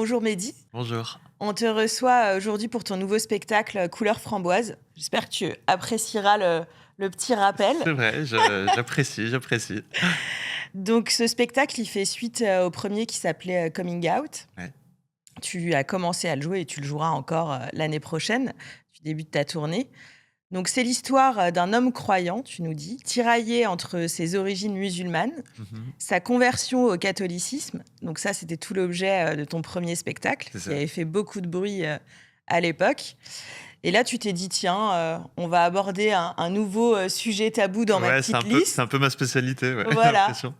Bonjour Mehdi. Bonjour. On te reçoit aujourd'hui pour ton nouveau spectacle Couleur framboise. J'espère que tu apprécieras le petit rappel. C'est vrai, j'apprécie. Donc ce spectacle, il fait suite au premier qui s'appelait Coming Out. Ouais. Tu as commencé à le jouer et tu le joueras encore l'année prochaine. Tu débutes ta tournée. Donc c'est l'histoire d'un homme croyant, tu nous dis, tiraillé entre ses origines musulmanes, Mmh. sa conversion au catholicisme. Donc ça, c'était tout l'objet de ton premier spectacle, C'est qui ça. avait fait beaucoup de bruit à l'époque. Et là, tu t'es dit, tiens, on va aborder un nouveau sujet tabou dans ma Ouais, petite c'est un liste. peu ma spécialité, ouais, j'ai Voilà. l'impression.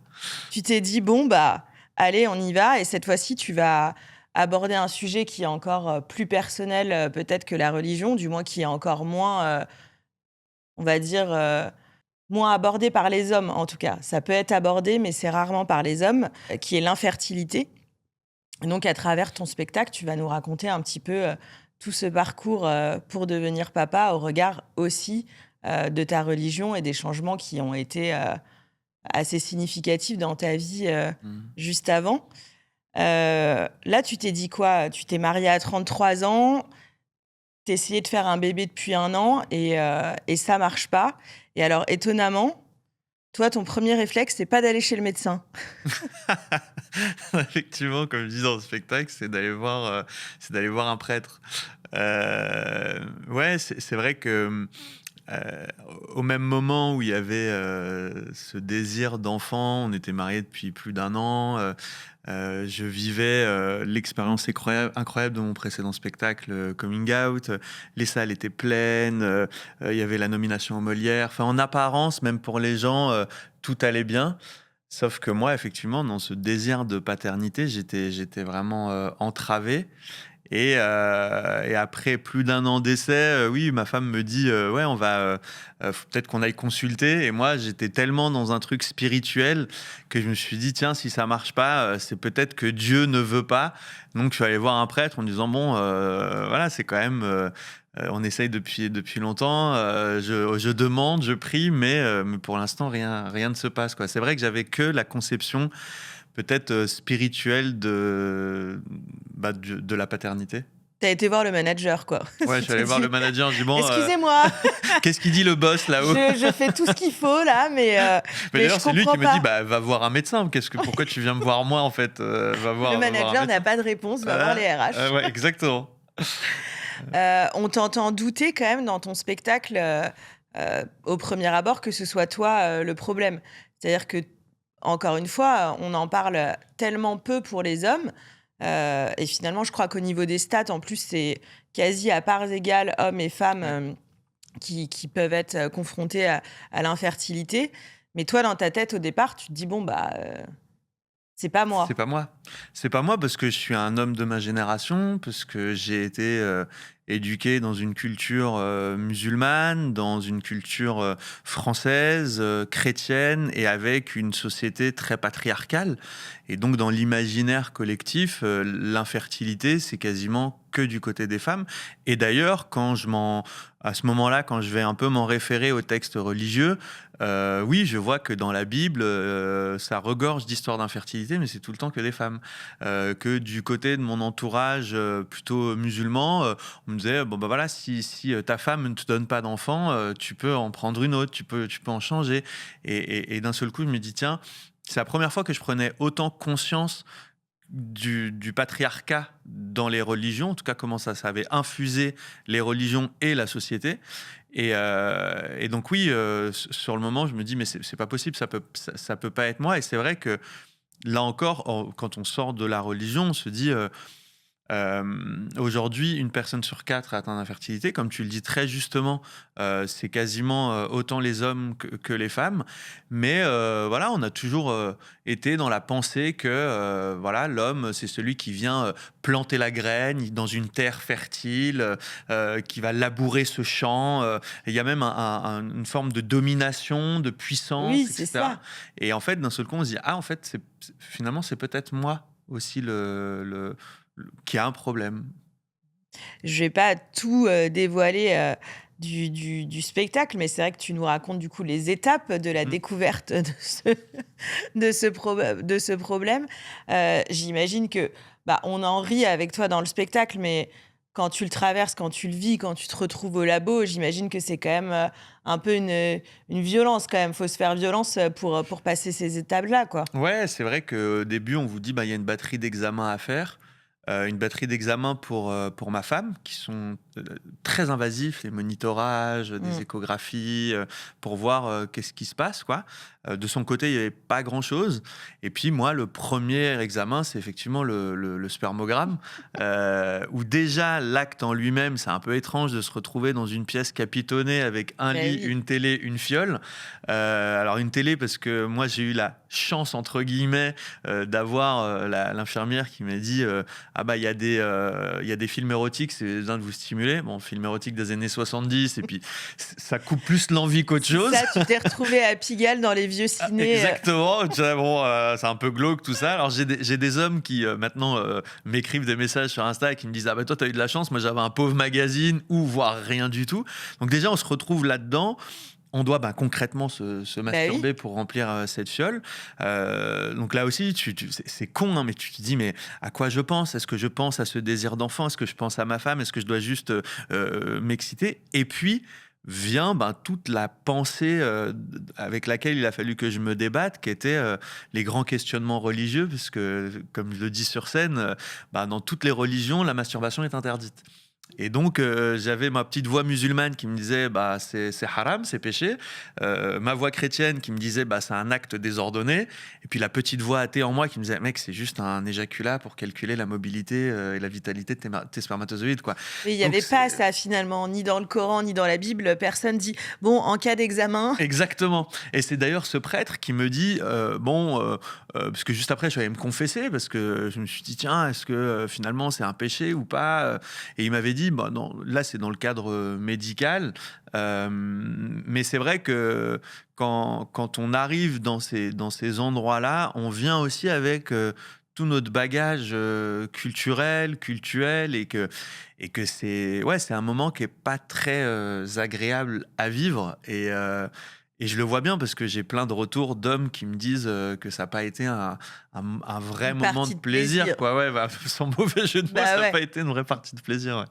Tu t'es dit, bon, bah, allez, on y va. Et cette fois-ci, tu vas aborder un sujet qui est encore plus personnel, peut-être que la religion, du moins qui est encore moins, on va dire, moins abordé par les hommes, en tout cas. Ça peut être abordé, mais c'est rarement par les hommes, qui est l'infertilité. Et donc, à travers ton spectacle, tu vas nous raconter un petit peu tout ce parcours pour devenir papa, au regard aussi de ta religion et des changements qui ont été assez significatifs dans ta vie Mmh. juste avant. Là, tu t'es dit quoi? Tu t'es mariée à 33 ans, tu essayé de faire un bébé depuis 1 an et ça marche pas. Et alors, étonnamment, toi, ton premier réflexe, c'est pas d'aller chez le médecin. Effectivement, comme je dis dans le spectacle, c'est d'aller voir un prêtre. Ouais, c'est vrai que, heu, au même moment où il y avait, ce désir d'enfant, on était mariés depuis plus d'1 an, je vivais, l'expérience incroyable de mon précédent spectacle, Coming Out. Les salles étaient pleines, il y avait la nomination aux Molières. Enfin, en apparence, même pour les gens, tout allait bien. Sauf que moi, effectivement, dans ce désir de paternité, j'étais vraiment, entravé et après plus d'1 an d'essai, oui, ma femme me dit: «Ouais, on va, faut peut-être qu'on aille consulter» et moi, j'étais tellement dans un truc spirituel que je me suis dit: «Tiens, si ça marche pas, c'est peut-être que Dieu ne veut pas». Donc je suis allé voir un prêtre en disant: «Bon, voilà, c'est quand même, on essaye depuis longtemps, je demande, je prie, mais pour l'instant, rien ne se passe, quoi». C'est vrai que j'avais que la conception peut-être, spirituelle de la paternité. T'as été voir le manager, quoi. Ouais, je Tu suis t'es allé voir le dit: manager, je dis: «Bon, «Excusez-moi, qu'est-ce qu'il dit le boss là-haut?» je fais tout ce qu'il faut là, Mais mais je d'ailleurs, c'est lui comprends qui me dit: pas». «Bah, va voir un médecin, pourquoi tu viens me voir moi en fait? Le Va voir un manager n'a médecin». pas de réponse, va voir les RH. Ouais, exactement. On t'entend douter quand même dans ton spectacle, au premier abord, que ce soit toi, le problème. C'est-à-dire que, encore une fois, on en parle tellement peu pour les hommes, et finalement, je crois qu'au niveau des stats, en plus, c'est quasi à parts égales, hommes et femmes, Ouais. qui peuvent être, confrontés à l'infertilité. Mais toi, dans ta tête, au départ, tu te dis: «Bon, bah, c'est pas C'est moi». pas moi. C'est pas moi parce que je suis un homme de ma génération, parce que j'ai été, éduqué dans une culture, musulmane, dans une culture, française, chrétienne et avec une société très patriarcale et donc dans l'imaginaire collectif, l'infertilité, c'est quasiment que du côté des femmes et d'ailleurs à ce moment-là, quand je vais un peu m'en référer aux textes religieux, oui, je vois que dans la Bible, ça regorge d'histoires d'infertilité, mais c'est tout le temps que des femmes. Que du côté de mon entourage, plutôt musulman, on me disait: «Bon, bah, voilà, si ta femme ne te donne pas d'enfant, tu peux en prendre une autre, tu peux en changer» et d'un seul coup, je me dis: «Tiens, c'est la première fois que je prenais autant conscience du patriarcat dans les religions, en tout cas comment ça avait infusé les religions et la société et donc oui, sur le moment, je me dis: «Mais c'est pas possible, ça peut pas être moi» et c'est vrai que là encore, quand on sort de la religion, on se dit, aujourd'hui, une personne sur 4 est atteinte d'infertilité. Comme tu le dis très justement, c'est quasiment, autant les hommes que les femmes. Mais, voilà, on a toujours, été dans la pensée que, voilà, l'homme, c'est celui qui vient, planter la graine dans une terre fertile, qui va labourer ce champ, il y a même une forme de domination, de Oui, puissance et c'est cetera. ça. Et en fait, d'un seul coup, on se dit: «Ah, en fait, finalement, c'est peut-être moi aussi qui a un problème». Je vais pas tout, dévoiler, du spectacle, mais c'est vrai que tu nous racontes, du coup, les étapes de la Mmh. découverte de ce problème. J'imagine que, bah, on en rit avec toi dans le spectacle, mais quand tu le traverses, quand tu le vis, quand tu te retrouves au labo, j'imagine que c'est quand même, un peu une violence quand même. Faut se faire violence, pour passer ces étapes-là, quoi. Ouais, c'est vrai qu'au début, on vous dit, bah, il y a une batterie d'examens à faire. Une batterie d'examens pour ma femme qui sont, très invasifs, les monitorages, des Mmh. échographies, pour voir, qu'est-ce qui se passe, quoi. De son côté, il y avait pas grand-chose et puis moi, le premier examen, c'est effectivement le spermogramme, où déjà l'acte en lui-même, c'est un peu étrange de se retrouver dans une pièce capitonnée avec un Bah, lit, oui. une télé, une fiole. Alors une télé parce que moi, j'ai eu la «chance» entre guillemets, d'avoir, l'infirmière qui m'a dit, ah bah, il y a des films érotiques, c'est besoin de vous stimuler. Bon, film érotique des années 70 et puis ça coupe plus l'envie qu'autre C'est chose. ça, tu t'es retrouvé à Pigalle dans les vieux Ah, ciné, exactement, tu vois? Bon, c'est un peu glauque tout ça. Alors j'ai des hommes qui, maintenant, m'écrivent des messages sur Insta et qui me disent: «Ah bah, toi, tu as eu de la chance, moi j'avais un pauvre magazine ou voire rien du tout». Donc déjà, on se retrouve là-dedans. On doit, bah, concrètement se bah, oui. masturber pour remplir, cette fiole. Donc là aussi, tu c'est con, hein, mais tu te dis: «Mais à quoi je pense? Est-ce que je pense à ce désir d'enfant? Est-ce que je pense à ma femme? Est-ce que je dois juste, m'exciter?» Et puis vient, ben, toute la pensée, d avec laquelle il a fallu que je me débatte, qui était, les grands questionnements religieux puisque, comme je le dis sur scène, bah, dans toutes les religions, la masturbation est interdite. Et donc, j'avais ma petite voix musulmane qui me disait: «Bah, c'est haram, c'est péché». Ma voix chrétienne qui me disait: «Bah, c'est un acte désordonné». Et puis la petite voix athée en moi qui me disait: «Mec, c'est juste un éjaculat pour calculer la mobilité, et la vitalité de tes spermatozoïdes, quoi». Oui, il y Donc avait c'est pas ça finalement, ni dans le Coran, ni dans la Bible. Personne dit: «Bon, en cas d'examen». exactement. Et c'est d'ailleurs ce prêtre qui me dit, bon, parce que juste après je suis allé me confesser parce que je me suis dit: «Tiens, est-ce que, finalement c'est un péché ou pas?» Et il m'avait dit: «Bah non, là c'est dans le cadre, médical». Mais c'est vrai que quand on arrive dans ces endroits-là, on vient aussi avec, tout notre bagage, culturel, cultuel et que c'est ouais, c'est un moment qui est pas très, agréable à vivre et je le vois bien parce que j'ai plein de retours d'hommes qui me disent, que ça a pas été un vrai Une moment de partie de plaisir, plaisir. quoi. Ouais, bah, sans mauvais jeu de mots, Bah, ça a ouais. pas été une vraie partie de plaisir,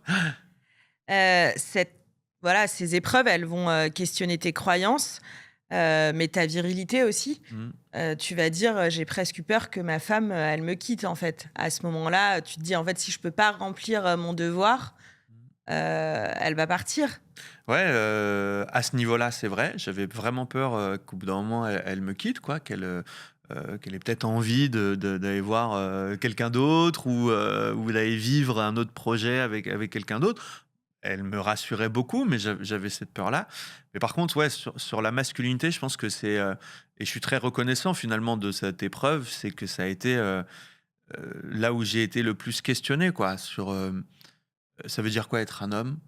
ouais. Cette voilà, ces épreuves, elles vont, questionner tes croyances, mais ta virilité aussi. Mmh. Tu vas dire, «J'ai presque eu peur que ma femme, elle me quitte», en fait. À ce moment-là, tu te dis: «En fait, si je peux pas remplir, mon devoir, elle va partir». Ouais, à ce niveau-là, c'est vrai. J'avais vraiment peur, qu'au bout d'un moment, elle me quitte, quoi, qu'elle ait peut-être envie d'aller voir, quelqu'un d'autre ou d'aller vivre un autre projet avec quelqu'un d'autre. Elle me rassurait beaucoup, mais j'avais cette peur-là. Mais par contre, ouais, sur la masculinité, je pense que c'est, et je suis très reconnaissant finalement de cette épreuve, c'est que ça a été, là où j'ai été le plus questionné, quoi, sur, ça veut dire quoi être un homme?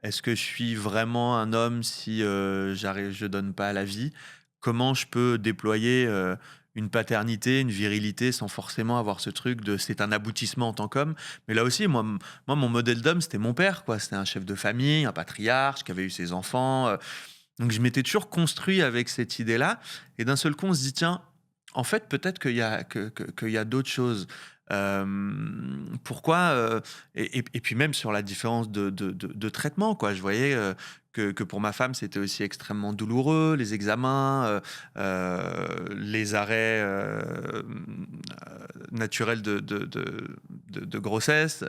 Est-ce que je suis vraiment un homme si, je donne pas la vie? Comment je peux déployer, une paternité, une virilité sans forcément avoir ce truc de c'est un aboutissement en tant qu'homme? Mais là aussi, moi mon modèle d'homme, c'était mon père, quoi. C'était un chef de famille, un patriarche qui avait eu ses enfants, donc je m'étais toujours construit avec cette idée-là et d'un seul coup, on se dit: «Tiens, en fait, peut-être qu'il y a d'autres choses». Pourquoi, et puis même sur la différence de traitement, quoi. Je voyais, que pour ma femme, c'était aussi extrêmement douloureux, les examens, les arrêts, naturels de grossesse,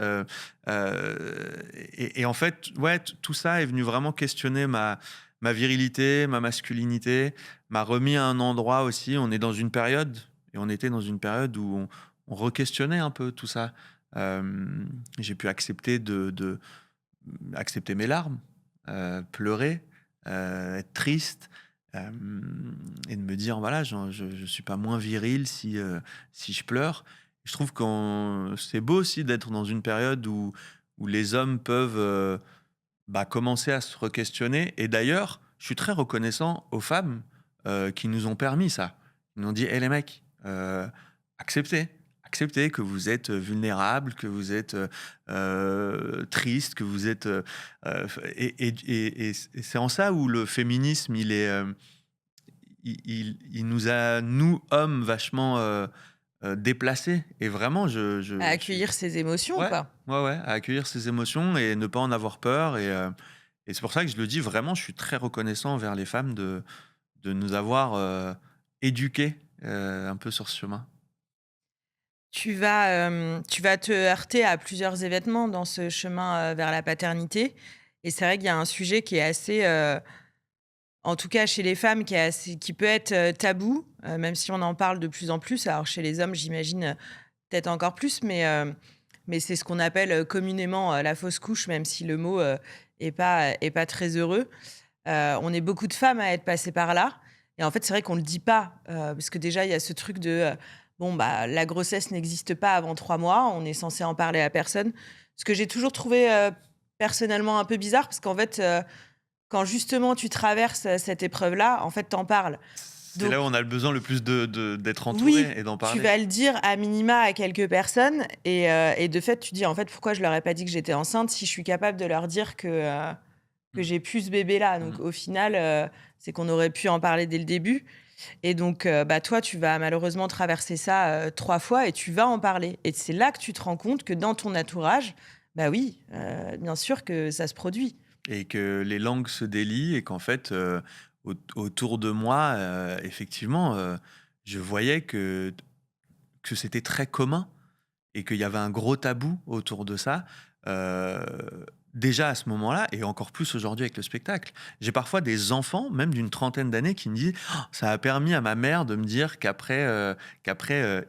et en fait, ouais, tout ça est venu vraiment questionner ma virilité, ma masculinité, m'a remis à un endroit aussi. On est dans une période et on était dans une période où on re-questionnait un peu tout ça. J'ai pu accepter accepter mes larmes, pleurer, être triste, et de me dire: «Voilà, je suis pas moins viril si je pleure». Je trouve qu'on c'est beau aussi d'être dans une période où les hommes peuvent, bah, commencer à se re-questionner et d'ailleurs, je suis très reconnaissant aux femmes, qui nous ont permis ça. Ils nous ont dit: «Hé les mecs, acceptez, acceptez que vous êtes, vulnérables, que vous êtes, tristes, que vous êtes, f et c'est en ça où le féminisme, il est, il nous a, nous, hommes, vachement, déplacer. Et vraiment, À je suis accueillir ses émotions, ouais, quoi. ouais, à accueillir ses émotions et ne pas en avoir peur. Et c'est pour ça que je le dis vraiment, je suis très reconnaissant envers les femmes de nous avoir éduqués un peu sur ce chemin. Tu vas te heurter à plusieurs événements dans ce chemin, vers la paternité et c'est vrai qu'il y a un sujet qui est assez, en tout cas chez les femmes, qui peut être, tabou, même si on en parle de plus en plus. Alors chez les hommes, j'imagine, peut-être encore plus, mais c'est ce qu'on appelle, communément, la fausse couche, même si le mot, est pas très heureux. On est beaucoup de femmes à être passées par là et en fait, c'est vrai qu'on le dit pas, parce que déjà, il y a ce truc de, bon, bah, la grossesse n'existe pas avant 3 mois, on est censé en parler à personne. Ce que j'ai toujours trouvé, personnellement un peu bizarre parce qu'en fait, quand justement tu traverses, cette épreuve-là, en fait, t'en parles. C'est Donc là où on a le besoin le plus d'être entouré oui, et d'en tu parler. vas le dire à minima à quelques personnes et de fait, tu dis: «En fait, pourquoi je leur ai pas dit que j'étais enceinte si je suis capable de leur dire que Mmh. j'ai plus ce bébé-là?» Donc Mmh. au final, c'est qu'on aurait pu en parler dès le début et donc bah, toi, tu vas malheureusement traverser ça, 3 fois et tu vas en parler et c'est là que tu te rends compte que dans ton entourage, bah oui, bien sûr que ça se produit. Et que les langues se délient et qu'en fait, autour de moi, effectivement, je voyais que c'était très commun et qu'il y avait un gros tabou autour de ça, heu, déjà à ce moment-là et encore plus aujourd'hui avec le spectacle. J'ai parfois des enfants, même d'une trentaine d'années, qui me disent: «Oh, ça a permis à ma mère de me dire qu'après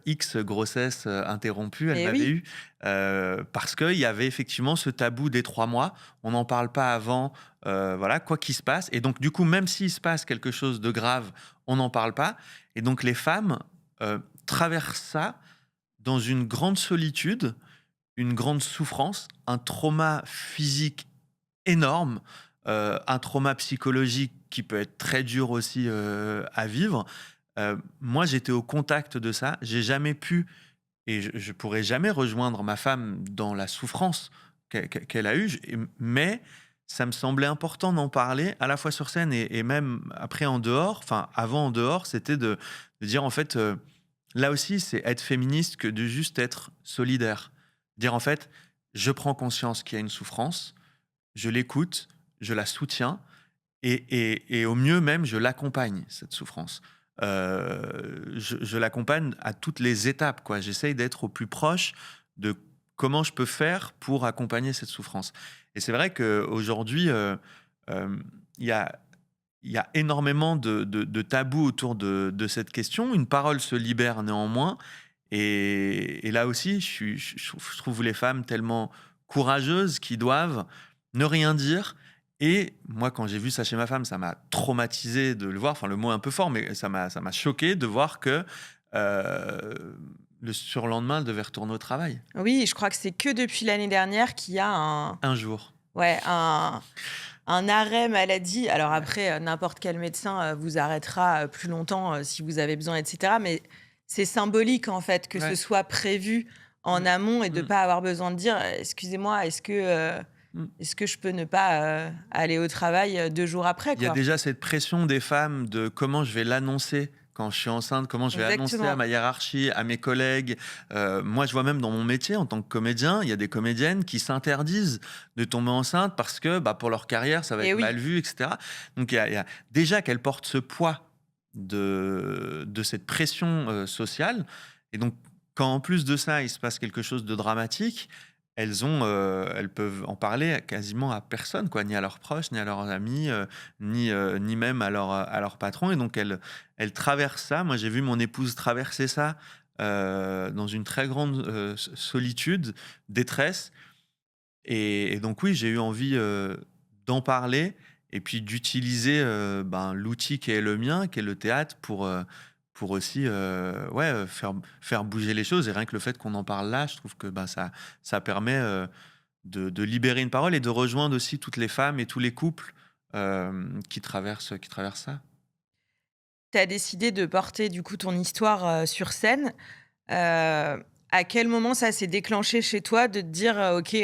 X grossesse, interrompue, elle Et m'avait oui, eu». Parce qu'il y avait effectivement ce tabou des 3 mois. On n'en parle pas avant, voilà, quoi qu'il se passe et donc du coup, même s'il se passe quelque chose de grave, on n'en parle pas et donc les femmes, traversent ça dans une grande solitude, une grande souffrance, un trauma physique énorme, un trauma psychologique qui peut être très dur aussi, à vivre. Moi, j'étais au contact de ça. J'ai jamais pu et je pourrais jamais rejoindre ma femme dans la souffrance qu'elle a eue, mais ça me semblait important d'en parler à la fois sur scène et même après en dehors, enfin avant en dehors, c'était de dire en fait, là aussi, c'est être féministe que de juste être solidaire. Dire en fait: «Je prends conscience qu'il y a une souffrance, je l'écoute, je la soutiens et au mieux même, je l'accompagne, cette souffrance». Je l'accompagne à toutes les étapes, quoi. J'essaye d'être au plus proche de comment je peux faire pour accompagner cette souffrance. Et c'est vrai qu'aujourd'hui, il y a il y a énormément de tabous autour de cette question. Une parole se libère néanmoins et là aussi, je trouve les femmes tellement courageuses qui doivent ne rien dire et moi, quand j'ai vu ça chez ma femme, ça m'a traumatisé de le voir. Enfin, le mot est un peu fort, mais ça m'a choqué de voir que, le surlendemain, elle devait retourner au travail. oui, je crois que c'est que depuis l'année dernière qu'il y a Un jour. ouais, un arrêt maladie. Alors Ouais. après, n'importe quel médecin, vous arrêtera, plus longtemps, si vous avez besoin et cetera. Mais c'est symbolique, en fait, que ce Ouais. soit prévu en Mmh. amont et de Mmh. pas avoir besoin de dire: «Excusez-moi, Mmh. est-ce que je peux ne pas, aller au travail, 2 jours après?» Il y a quoi. déjà cette pression des femmes de comment je vais l'annoncer quand je suis enceinte, comment je vais annoncer à Exactement. ma hiérarchie, à mes collègues. Moi, je vois même dans mon métier en tant que comédien, il y a des comédiennes qui s'interdisent de tomber enceinte parce que, bah, pour leur carrière, ça va Et être oui. mal vu, et cetera. Donc il y a déjà qu'elles portent ce poids de cette pression, sociale et donc quand en plus de ça, il se passe quelque chose de dramatique, elles peuvent en parler quasiment à personne quoi, ni à leurs proches, ni à leurs amis, ni même à leur patron et donc elles traversent ça. Moi, j'ai vu mon épouse traverser ça, dans une très grande, solitude, détresse et donc oui, j'ai eu envie, d'en parler et puis d'utiliser, ben, l'outil qui est le mien, qui est le théâtre pour aussi, ouais, faire bouger les choses et rien que le fait qu'on en parle là, je trouve que, bah, ça permet, de libérer une parole et de rejoindre aussi toutes les femmes et tous les couples, qui traversent ça. Tu as décidé de porter, du coup, ton histoire, sur scène. À quel moment ça s'est déclenché chez toi de te dire, «OK,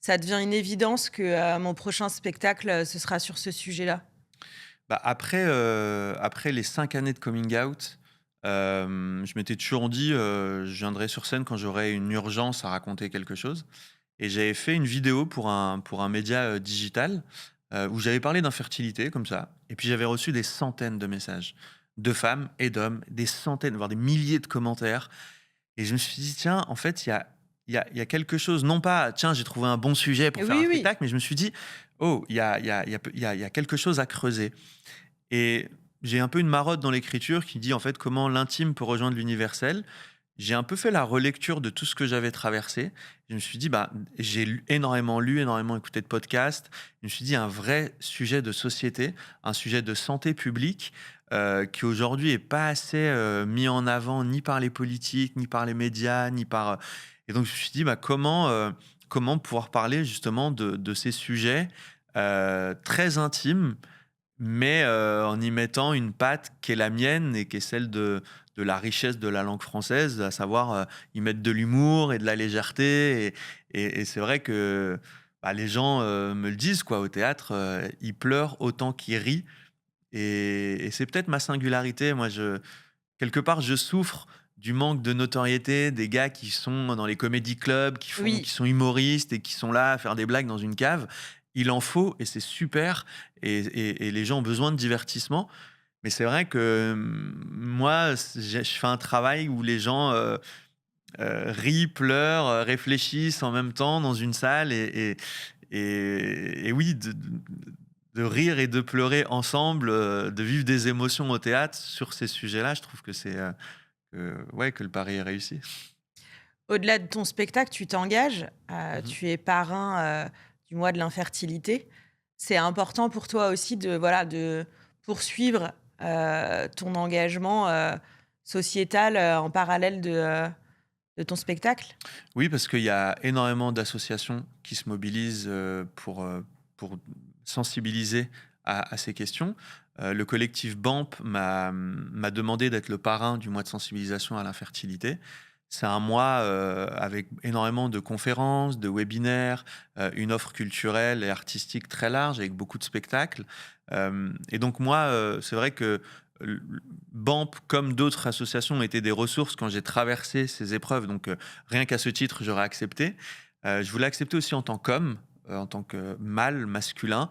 ça devient une évidence que, mon prochain spectacle, ce sera sur ce sujet-là»? Bah, après les 5 années de coming out, Je m'étais toujours dit, je viendrai sur scène quand j'aurai une urgence à raconter quelque chose et j'avais fait une vidéo pour un média, digital, où j'avais parlé d'infertilité comme ça et puis j'avais reçu des centaines de messages de femmes et d'hommes, des centaines, voire des milliers de commentaires et je me suis dit: «Tiens, en fait, il y a quelque chose», non pas: «Tiens, j'ai trouvé un bon sujet pour faire un Oui, oui. spectacle», mais je me suis dit: «Oh, il y a quelque chose à creuser». Et j'ai un peu une marotte dans l'écriture qui dit en fait comment l'intime peut rejoindre l'universel. J'ai un peu fait la relecture de tout ce que j'avais traversé. Je me suis dit, bah, j'ai énormément lu, énormément écouté de podcasts. Je me suis dit, un vrai sujet de société, un sujet de santé publique qui aujourd'hui est pas assez mis en avant ni par les politiques, ni par les médias, ni par... Et donc je me suis dit, bah, comment pouvoir parler justement de ces sujets très intimes mais en y mettant une patte qui est la mienne et qui est celle de la richesse de la langue française, à savoir, y mettre de l'humour et de la légèreté et c'est vrai que, bah, les gens, me le disent quoi, au théâtre, ils pleurent autant qu'ils rient et c'est peut-être ma singularité. Moi, quelque part, je souffre du manque de notoriété des gars qui sont dans les comédie clubs, qui Oui. sont humoristes et qui sont là à faire des blagues dans une cave. Il en faut et c'est super et les gens ont besoin de divertissement. Mais c'est vrai que, moi, je fais un travail où les gens, rient, pleurent, réfléchissent en même temps dans une salle et oui, de rire et de pleurer ensemble, de vivre des émotions au théâtre sur ces sujets-là, je trouve que ouais, que le pari est réussi. Au-delà de ton spectacle, tu t'engages, Mmh. tu es parrain, du mois de l'infertilité. C'est important pour toi aussi de, voilà, de poursuivre, ton engagement, sociétal, en parallèle de ton spectacle? Oui, parce qu'il y a énormément d'associations qui se mobilisent, pour sensibiliser à ces questions. Le collectif BAMP m'a demandé d'être le parrain du mois de sensibilisation à l'infertilité. C'est un mois, avec énormément de conférences, de webinaires, une offre culturelle et artistique très large avec beaucoup de spectacles. Et donc moi, c'est vrai que l BAMP, comme d'autres associations, ont été des ressources quand j'ai traversé ces épreuves. Donc, rien qu'à ce titre, j'aurais accepté. Je voulais accepter aussi en tant qu'homme, en tant que mâle, masculin,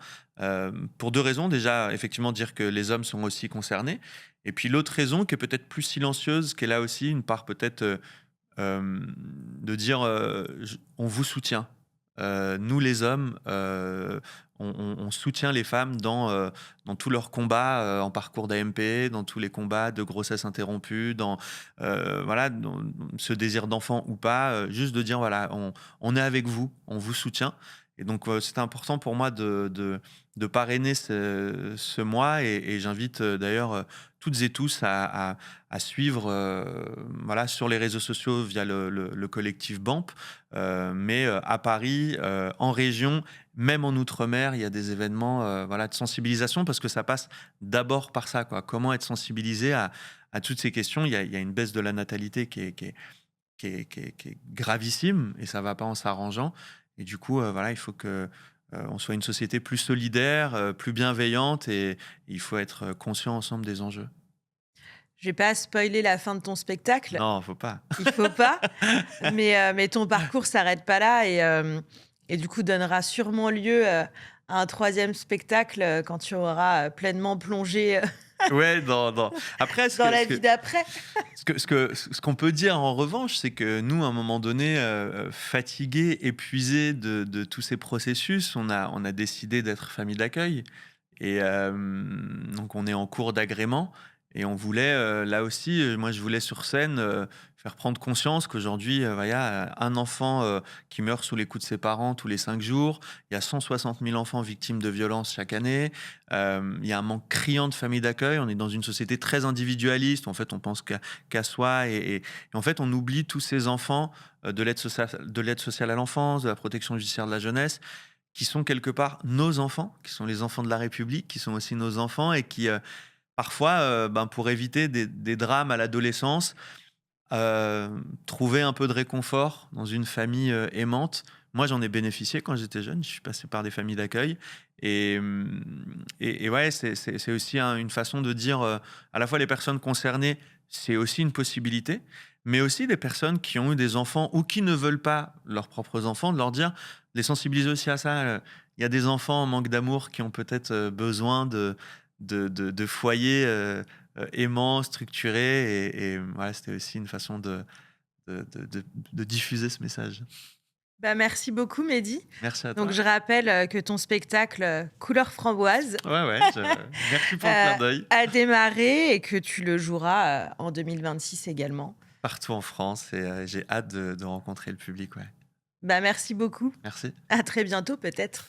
pour 2 raisons. Déjà, effectivement, dire que les hommes sont aussi concernés et puis l'autre raison qui est peut-être plus silencieuse, qui est là aussi une part peut-être, de dire, j «On vous soutient». Nous les hommes, on soutient les femmes dans tous leurs combats, en parcours d'AMP, dans tous les combats de grossesse interrompue, voilà, dans ce désir d'enfant ou pas, juste de dire voilà: «On est avec vous, on vous soutient» et donc c'était important pour moi de parrainer ce mois et j'invite, d'ailleurs, toutes et tous à suivre, voilà, sur les réseaux sociaux via le collectif BAMP. Mais à Paris, en région, même en outre-mer, il y a des événements, voilà, de sensibilisation parce que ça passe d'abord par ça, quoi. Comment être sensibilisé à toutes ces questions? Il y a une baisse de la natalité qui est gravissime et ça va pas en s'arrangeant et du coup, voilà, il faut que, on soit une société plus solidaire, plus bienveillante et il faut être conscient ensemble des enjeux. Je vais pas spoiler la fin de ton spectacle, Non, faut pas. il faut pas, mais ton parcours s'arrête pas là et du coup donnera sûrement lieu, à un troisième spectacle, quand tu auras, pleinement plongé, Ouais, dans après dans la vie d'après. ce qu'on peut dire en revanche, c'est que nous, à un moment donné, fatigués, épuisés de tous ces processus, on a décidé d'être famille d'accueil et donc on est en cours d'agrément et on voulait, là aussi, moi je voulais sur scène, faire prendre conscience qu'aujourd'hui, voilà, un enfant, qui meurt sous les coups de ses parents tous les 5 jours. Il y a 160 000 enfants victimes de violences chaque année. Il y a un manque criant de familles d'accueil. On est dans une société très individualiste. En fait, on pense qu'à soi et en fait, on oublie tous ces enfants, de l'aide sociale à l'enfance, de la protection judiciaire de la jeunesse, qui sont quelque part nos enfants, qui sont les enfants de la République, qui sont aussi nos enfants et qui, parfois, ben, pour éviter des drames à l'adolescence, trouver un peu de réconfort dans une famille, aimante, Moi, j'en ai bénéficié quand j'étais jeune. Je suis passé par des familles d'accueil. Et ouais, c'est aussi une façon de dire à la fois les personnes concernées, c'est aussi une possibilité, mais aussi des personnes qui ont eu des enfants ou qui ne veulent pas leurs propres enfants, de leur dire, de les sensibiliser aussi à ça. Il y a des enfants en manque d'amour qui ont peut-être besoin de foyers aimants, structurés. Et voilà, c'était aussi une façon de diffuser ce message. Bah, merci beaucoup, Mehdi. Merci à Donc, toi. je rappelle que ton spectacle Couleur framboise Ouais, ouais, merci pour le clin d'œil. a démarré et que tu le joueras en 2026 également. Partout en France et j'ai hâte de rencontrer le public, ouais. Bah, merci beaucoup. Merci. À très bientôt, peut-être.